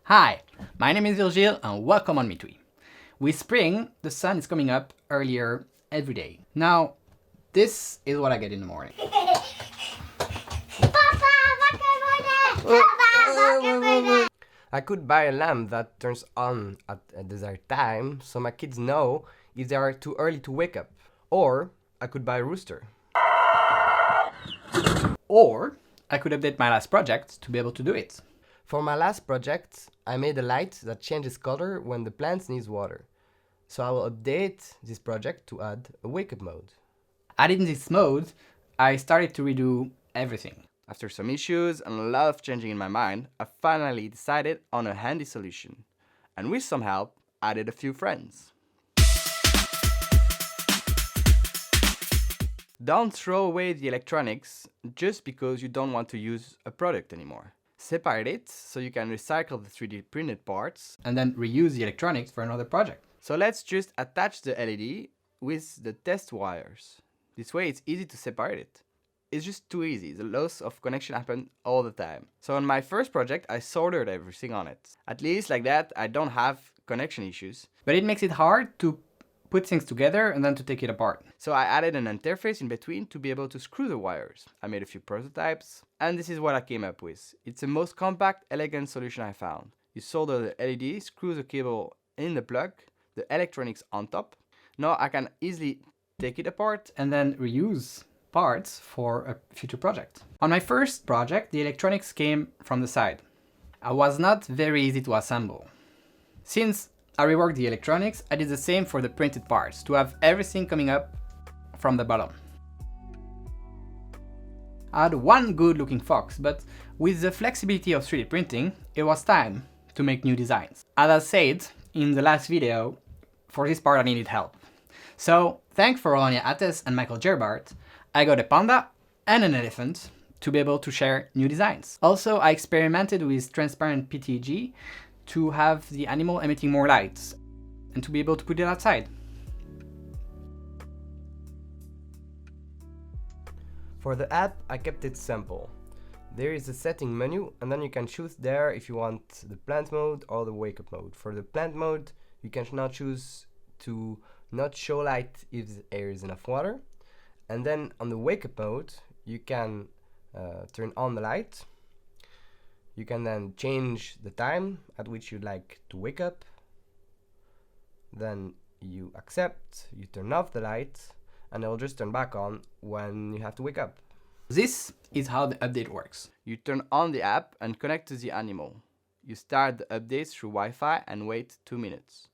Hi, my name is Virgil and welcome on Mitui. With spring, the sun is coming up earlier every day. Now, this is what I get in the morning. I could buy a lamp that turns on at a desired time so my kids know if they are too early to wake up. Or I could buy a rooster. Or I could update my last project to be able to do it. For my last project, I made a light that changes color when the plant needs water. So I will update this project to add a wake-up mode. Adding this mode, I started to redo everything. After some issues and a lot of changing in my mind, I finally decided on a handy solution. And with some help, added a few friends. Don't throw away the electronics just because you don't want to use a product anymore. Separate it so you can recycle the 3D printed parts and then reuse the electronics for another project. So let's just attach the LED with the test wires. This way it's easy to separate it. It's just too easy, the loss of connection happened all the time. So on my first project I soldered everything on it. At least like that I don't have connection issues. But it makes it hard to put things together and then to take it apart. So I added an interface in between to be able to screw the wires. I made a few prototypes and this is what I came up with. It's the most compact, elegant solution I found. You solder the LED, screw the cable in the plug, the electronics on top. Now I can easily take it apart and then reuse parts for a future project. On my first project, the electronics came from the side. It was not very easy to assemble. Since I reworked the electronics, I did the same for the printed parts to have everything coming up from the bottom. I had one good looking fox, but with the flexibility of 3D printing, it was time to make new designs. As I said in the last video, for this part I needed help. So, thanks for Ronja Attes and Michael Gerbart, I got a panda and an elephant to be able to share new designs. Also, I experimented with transparent PTG to have the animal emitting more lights and to be able to put it outside. For the app, I kept it simple. There is a setting menu and then you can choose there if you want the plant mode or the wake-up mode. For the plant mode, you can now choose to not show light if there is enough water. And then on the wake-up mode, you can turn on the light. You can then change the time at which you'd like to wake up. Then you accept, you turn off the light, and it'll just turn back on when you have to wake up. This is how the update works. You turn on the app and connect to the animal. You start the update through Wi-Fi and wait 2 minutes.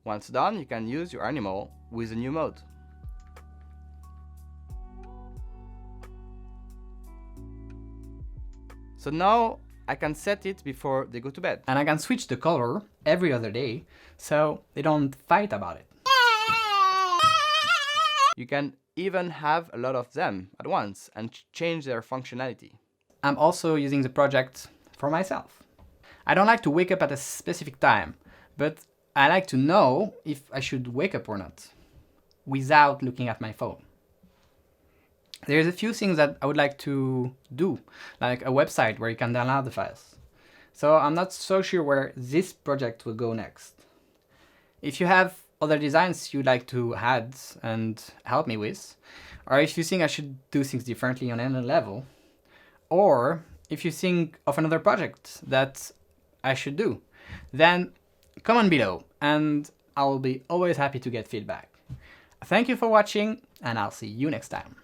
Once done, you can use your animal with a new mode. So now I can set it before they go to bed. And I can switch the color every other day, so they don't fight about it. You can even have a lot of them at once and change their functionality. I'm also using the project for myself. I don't like to wake up at a specific time, but I like to know if I should wake up or not, without looking at my phone. There's a few things that I would like to do, like a website where you can download the files. So I'm not so sure where this project will go next. If you have other designs you'd like to add and help me with, or if you think I should do things differently on any level, or if you think of another project that I should do, then comment below and I will be always happy to get feedback. Thank you for watching and I'll see you next time.